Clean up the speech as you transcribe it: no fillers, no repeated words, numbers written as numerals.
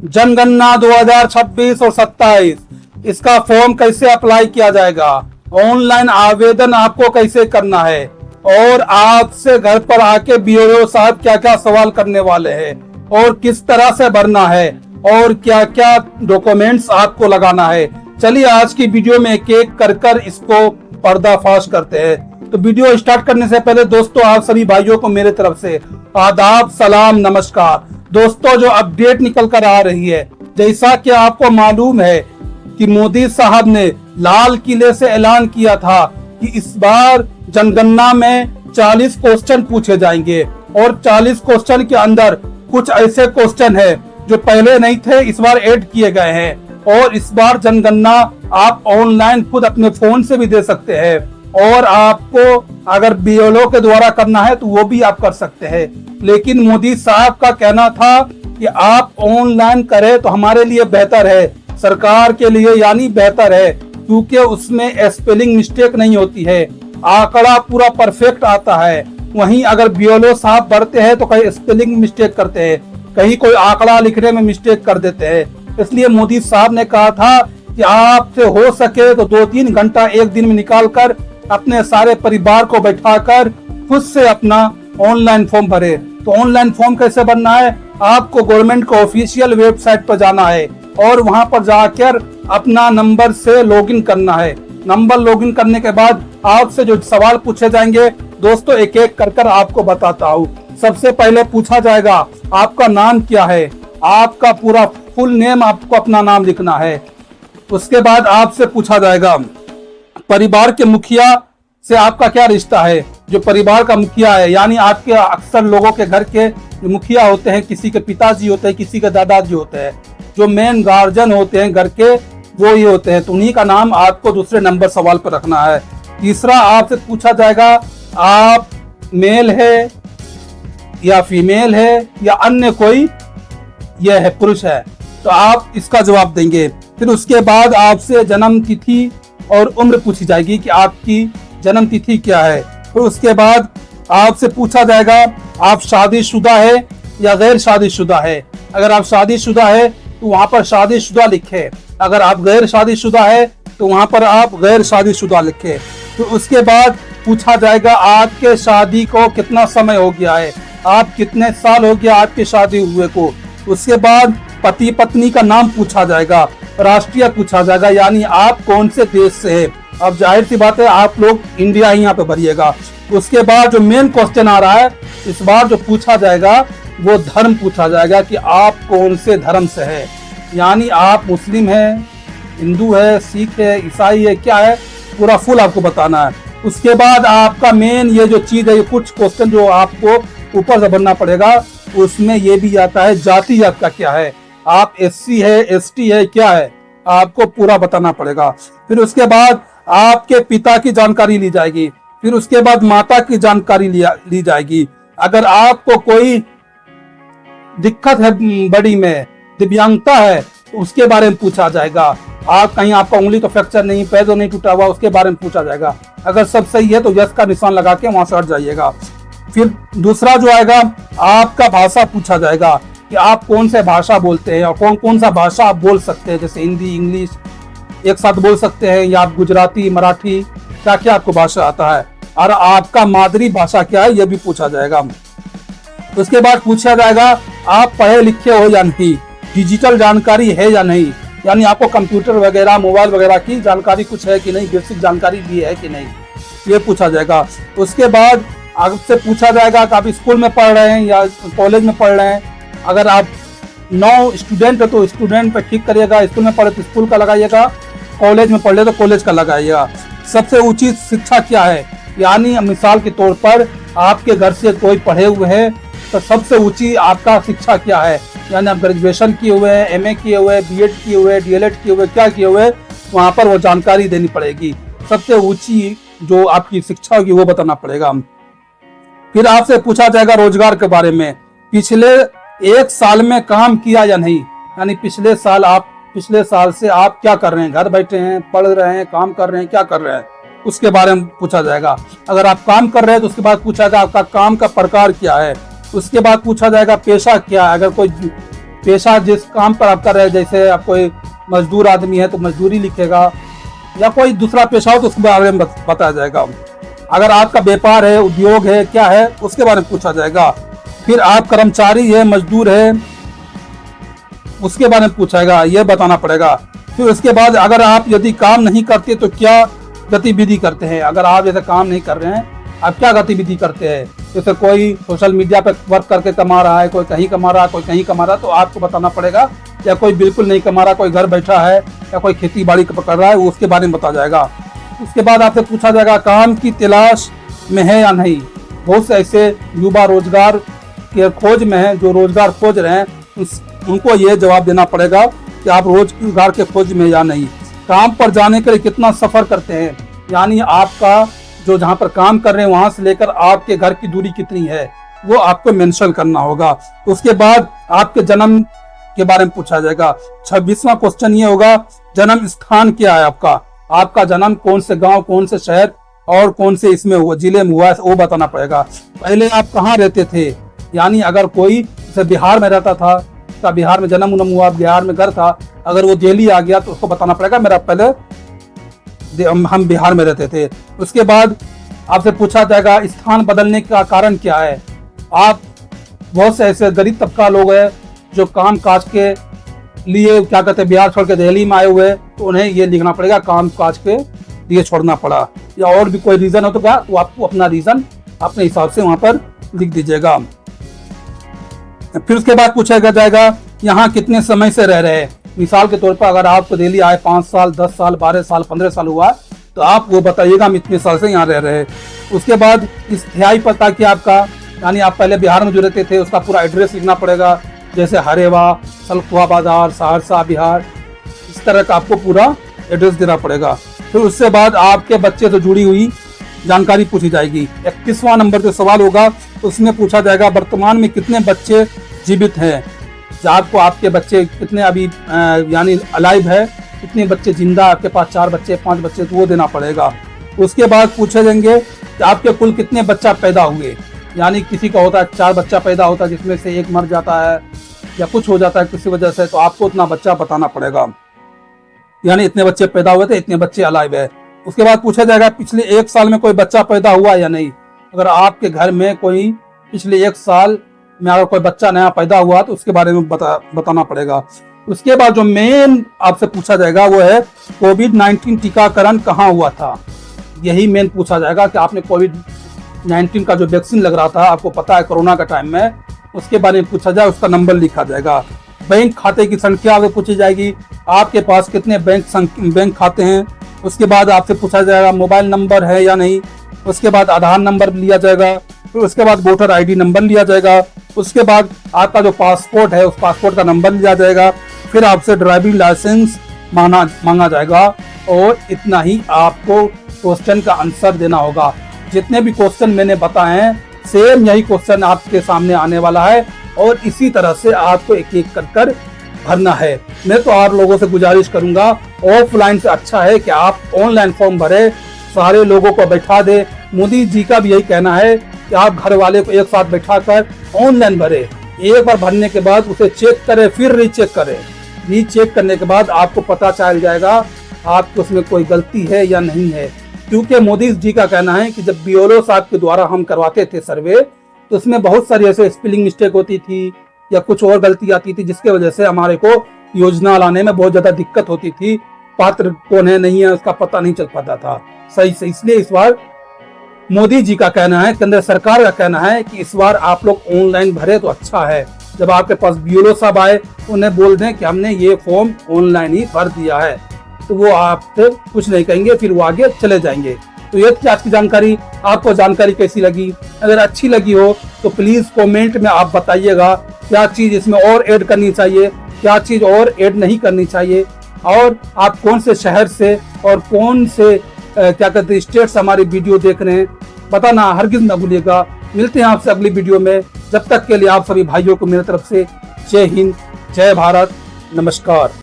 जनगणना 2026 और 27 इसका फॉर्म कैसे अप्लाई किया जाएगा, ऑनलाइन आवेदन आपको कैसे करना है, और आपसे घर पर आके बीओ साहब क्या क्या सवाल करने वाले हैं और किस तरह से भरना है और क्या क्या डॉक्यूमेंट्स आपको लगाना है। चलिए आज की वीडियो में एक एक कर इसको पर्दाफाश करते हैं। तो वीडियो स्टार्ट करने से पहले दोस्तों आप सभी भाइयों को मेरे तरफ से आदाब, सलाम, नमस्कार। दोस्तों जो अपडेट निकल कर आ रही है, जैसा कि आपको मालूम है कि मोदी साहब ने लाल किले से ऐलान किया था कि इस बार जनगणना में 40 क्वेश्चन पूछे जाएंगे और 40 क्वेश्चन के अंदर कुछ ऐसे क्वेश्चन है जो पहले नहीं थे, इस बार ऐड किए गए हैं। और इस बार जनगणना आप ऑनलाइन खुद अपने फोन से भी दे सकते हैं और आपको अगर बीएलओ के द्वारा करना है तो वो भी आप कर सकते हैं। लेकिन मोदी साहब का कहना था कि आप ऑनलाइन करें तो हमारे लिए बेहतर है, सरकार के लिए यानी बेहतर है, क्योंकि उसमें स्पेलिंग मिस्टेक नहीं होती है, आंकड़ा पूरा परफेक्ट आता है। वहीं अगर बीएलओ साहब भरते हैं तो कहीं स्पेलिंग मिस्टेक करते हैं, कहीं कोई आंकड़ा लिखने में मिस्टेक कर देते हैं। इसलिए मोदी साहब ने कहा था कि आपसे हो सके तो 2-3 घंटा एक दिन में निकाल कर अपने सारे परिवार को बैठाकर खुद से अपना ऑनलाइन फॉर्म भरे। तो ऑनलाइन फॉर्म कैसे भरना है, आपको गवर्नमेंट को ऑफिशियल वेबसाइट पर जाना है और वहां पर जाकर अपना नंबर से लॉगिन करना है। नंबर लॉगिन करने के बाद आपसे जो सवाल पूछे जाएंगे दोस्तों एक एक कर आपको बताता हूँ। सबसे पहले पूछा जाएगा आपका नाम क्या है, आपका पूरा फुल नेम, आपको अपना नाम लिखना है। उसके बाद आपसे पूछा जाएगा परिवार के मुखिया से आपका क्या रिश्ता है। जो परिवार का मुखिया है यानी आपके अक्सर लोगों के घर के मुखिया होते हैं, किसी के पिताजी होते हैं, किसी के दादाजी होते हैं, जो मेन गार्जियन होते हैं घर के वो ये होते हैं, तो उन्हीं का नाम आपको दूसरे नंबर सवाल पर रखना है। तीसरा आपसे पूछा जाएगा आप मेल है या फीमेल है या अन्य कोई यह है पुरुष है, तो आप इसका जवाब देंगे। फिर उसके बाद आपसे जन्म तिथि और उम्र पूछी जाएगी कि आपकी जन्म तिथि क्या है। फिर उसके बाद आपसे पूछा जाएगा आप शादीशुदा है या गैर शादीशुदा है। अगर आप शादीशुदा है तो वहां पर शादीशुदा लिखे, अगर आप गैर शादीशुदा है तो वहां पर आप गैर शादीशुदा लिखे। तो उसके बाद पूछा जाएगा आपके शादी को कितना समय हो गया है, आप कितने साल हो गया आपकी शादी हुए को। उसके बाद पति पत्नी का नाम पूछा जाएगा, राष्ट्रीय पूछा जाएगा यानी आप कौन से देश से है। अब जाहिर सी बात है आप लोग इंडिया ही यहाँ पे भरिएगा। उसके बाद जो मेन क्वेश्चन आ रहा है इस बार जो पूछा जाएगा वो धर्म पूछा जाएगा कि आप कौन से धर्म से है, यानी आप मुस्लिम है, हिंदू है, सिख है, ईसाई है, क्या है पूरा फुल आपको बताना है। उसके बाद आपका मेन ये जो चीज है, ये कुछ क्वेश्चन जो आपको ऊपर से भरना पड़ेगा, उसमें ये भी आता है जाति आपका क्या है, आप एससी है, एसटी है, क्या है, आपको पूरा बताना पड़ेगा। फिर उसके बाद आपके पिता की जानकारी ली जाएगी, फिर उसके बाद माता की जानकारी ली जाएगी। अगर आपको कोई दिक्कत है बड़ी में, दिव्यांगता है, तो उसके बारे में पूछा जाएगा। आप कहीं आपका उंगली तो फ्रैक्चर नहीं, पैर तो नहीं टूटा हुआ, उसके बारे में पूछा जाएगा। अगर सब सही है तो यस का निशान लगा के वहां से हट जाइएगा। फिर दूसरा जो आएगा आपका भाषा पूछा जाएगा कि आप कौन से भाषा बोलते हैं और कौन कौन सा भाषा आप बोल सकते हैं, जैसे हिंदी इंग्लिश एक साथ बोल सकते हैं या आप गुजराती मराठी क्या क्या आपको भाषा आता है, और आपका मादरी भाषा क्या है यह भी पूछा जाएगा। उसके बाद पूछा जाएगा आप पढ़े लिखे हो या नहीं, डिजिटल जानकारी है या नहीं, यानी आपको कंप्यूटर वगैरह मोबाइल वगैरह की जानकारी कुछ है कि नहीं, बेसिक जानकारी भी है कि नहीं, ये पूछा जाएगा। उसके बाद आपसे पूछा जाएगा कि आप स्कूल में पढ़ रहे हैं या कॉलेज में पढ़ रहे हैं। अगर आप 9 स्टूडेंट है तो स्टूडेंट पे ठीक करिएगा, स्कूल में पढ़े तो स्कूल का लगाइएगा, कॉलेज में पढ़ ले तो कॉलेज का लगाइएगा। सबसे ऊंची शिक्षा क्या है, यानी मिसाल के तौर पर आपके घर से कोई पढ़े हुए हैं तो सबसे ऊंची आपका शिक्षा क्या है, यानी आप ग्रेजुएशन किए हुए हैं, एमए किए हुए, बीएड किए हुए, डीएलएड किए हुए, क्या किए हुए, वहां पर वो जानकारी देनी पड़ेगी। सबसे ऊंची जो आपकी शिक्षा होगी वो बताना पड़ेगा। फिर आपसे पूछा जाएगा रोजगार के बारे में, पिछले 1 साल में काम किया या नहीं, यानी पिछले साल से आप क्या कर रहे हैं, घर बैठे हैं, पढ़ रहे हैं, काम कर रहे हैं, क्या कर रहे हैं, उसके बारे में पूछा जाएगा। अगर आप काम कर रहे हैं तो उसके बाद पूछा जाएगा आपका काम का प्रकार क्या है। उसके बाद पूछा जाएगा पेशा क्या है, अगर कोई पेशा जिस काम पर आप कर रहे हैं, जैसे आप कोई मजदूर आदमी है तो मजदूरी लिखेगा, या कोई दूसरा पेशा हो तो उसके बारे में बताया जाएगा। अगर आपका व्यापार है, उद्योग है, क्या है, उसके बारे में पूछा जाएगा। फिर आप कर्मचारी है, मजदूर है, उसके बारे में पूछाएगा, ये बताना पड़ेगा। फिर उसके बाद अगर आप यदि काम नहीं करते तो क्या गतिविधि करते हैं। अगर आप जैसे काम नहीं कर रहे हैं, आप क्या गतिविधि करते हैं, जैसे कोई सोशल मीडिया पे वर्क करके कमा रहा है, कोई कहीं कमा रहा है, कोई कहीं कमा रहा है, तो आपको बताना पड़ेगा। या कोई बिल्कुल नहीं कमा रहा, कोई घर बैठा है, या कोई खेती बाड़ी कर रहा है, उसके बारे में बताया जाएगा। उसके बाद आपसे पूछा जाएगा काम की तलाश में है या नहीं। बहुत से ऐसे युवा रोजगार के खोज में हैं, जो रोजगार खोज रहे हैं, उनको ये जवाब देना पड़ेगा कि आप रोजगार के खोज में या नहीं। काम पर जाने के लिए कितना सफर करते हैं, यानी आपका जो जहाँ पर काम कर रहे हैं वहां से लेकर आपके घर की दूरी कितनी है, वो आपको मेंशन करना होगा। उसके बाद आपके जन्म के बारे में पूछा जाएगा। 26वां क्वेश्चन ये होगा, जन्म स्थान क्या है आपका। आपका जन्म कौन से गांव, कौन से शहर और कौन से इसमें हुआ, जिले में हुआ है, वो बताना पड़ेगा। पहले आप कहाँ रहते थे, यानी अगर कोई जैसे बिहार में रहता था, तो बिहार में जन्म हुआ, बिहार में घर था, अगर वो दिल्ली आ गया तो उसको बताना पड़ेगा मेरा पहले हम बिहार में रहते थे। उसके बाद आपसे पूछा जाएगा स्थान बदलने का कारण क्या है। आप बहुत से ऐसे गरीब तबका लोग हैं जो काम काज के लिए क्या कहते हैं बिहार छोड़ के दिल्ली में आए हुए, तो उन्हें ये लिखना पड़ेगा काम काज के लिए छोड़ना पड़ा। या और भी कोई रीजन हो तो क्या, तो आपको अपना रीजन अपने हिसाब से वहां पर लिख दीजिएगा। फिर उसके बाद पूछा जाएगा यहाँ कितने समय से रह रहे हैं। मिसाल के तौर पर अगर आपको दिल्ली आए 5 साल, 10 साल, 12 साल, 15 साल हुआ, तो आप वो बताइएगा हम इतने साल से यहाँ रह रहे हैं। उसके बाद स्थायी पता क्या आपका, यानी आप पहले बिहार में जो रहते थे उसका पूरा एड्रेस लिखना पड़ेगा, जैसे हरेवा, सलखुआ बाजार, सहरसा, बिहार, इस तरह का आपको पूरा एड्रेस देना पड़ेगा। फिर उसके बाद आपके बच्चे से जुड़ी हुई जानकारी पूछी जाएगी। 31वां नंबर जो सवाल होगा उसमें पूछा जाएगा वर्तमान में कितने बच्चे जीवित हैं। आपको आपके बच्चे कितने अभी यानी अलाइव है, कितने बच्चे जिंदा, आपके पास 4 बच्चे, 5 बच्चे, तो वो देना पड़ेगा। उसके बाद पूछे जाएंगे कि आपके कुल कितने बच्चा पैदा हुए, यानी किसी का होता है 4 बच्चा पैदा होता है जिसमें से एक मर जाता है या कुछ हो जाता है किसी वजह से, तो आपको उतना बच्चा बताना पड़ेगा, यानी इतने बच्चे पैदा हुए थे, इतने बच्चे अलाइव है। उसके बाद पूछा जाएगा पिछले 1 साल में कोई बच्चा पैदा हुआ या नहीं। अगर आपके घर में कोई पिछले 1 साल में अगर कोई बच्चा नया पैदा हुआ तो उसके बारे में बताना पड़ेगा। उसके बाद जो मेन आपसे पूछा जाएगा वो है कोविड-19 टीकाकरण कहाँ हुआ था। यही मेन पूछा जाएगा कि आपने कोविड-19 का जो वैक्सीन लग रहा था, आपको पता है कोरोना का टाइम में, उसके बारे में पूछा जाए, उसका नंबर लिखा जाएगा। बैंक खाते की संख्या आपसे पूछी जाएगी, आपके पास कितने बैंक खाते हैं। उसके बाद आपसे पूछा जाएगा मोबाइल नंबर है या नहीं। उसके बाद आधार नंबर लिया जाएगा। फिर उसके बाद वोटर आईडी नंबर लिया जाएगा। उसके बाद आपका जो पासपोर्ट है उस पासपोर्ट का नंबर लिया जाएगा। फिर आपसे ड्राइविंग लाइसेंस मांगा जाएगा और इतना ही आपको क्वेश्चन का आंसर देना होगा। जितने भी क्वेश्चन मैंने बताए हैं सेम यही क्वेश्चन आपके सामने आने वाला है और इसी तरह से आपको एक एक कर भरना है। मैं तो आप लोगों से गुजारिश करूंगा ऑफलाइन से अच्छा है कि आप ऑनलाइन फॉर्म भरे, सारे लोगों को बैठा दे। मोदी जी का भी यही कहना है कि आप घर वाले को एक साथ बैठा कर ऑनलाइन भरे। एक बार भरने के बाद उसे चेक करें, फिर रीचेक करें। रीचेक करने के बाद आपको पता चल जाएगा आपको उसमें कोई गलती है या नहीं है। क्योंकि मोदी जी का कहना है कि जब बीएलओ साहब के द्वारा हम करवाते थे सर्वे, तो उसमें बहुत सारी ऐसे स्पेलिंग मिस्टेक होती थी या कुछ और गलती आती थी, जिसके वजह से हमारे को योजना लाने में बहुत ज्यादा दिक्कत होती थी। पात्र कौन है नहीं है उसका पता नहीं चल पाता था सही से। इसलिए इस बार मोदी जी का कहना है, केंद्र सरकार का कहना है कि इस बार आप लोग ऑनलाइन भरे तो अच्छा है। जब आपके पास बीएलओ साहब आए उन्हें बोल दें कि हमने ये फॉर्म ऑनलाइन ही भर दिया है, तो वो आपसे कुछ नहीं कहेंगे, फिर वो आगे चले जाएंगे। तो ये थी आज की जानकारी। आपको जानकारी कैसी लगी? अगर अच्छी लगी हो तो प्लीज कमेंट में आप बताइएगा क्या चीज इसमें और ऐड करनी चाहिए, क्या चीज और ऐड नहीं करनी चाहिए, और आप कौन से शहर से और कौन से क्या कहते हैं स्टेट से हमारी वीडियो देख रहे हैं, बताना हरगिज न भूलिएगा। मिलते हैं आपसे अगली वीडियो में। जब तक के लिए आप सभी भाइयों को मेरी तरफ से जय हिंद, जय भारत, नमस्कार।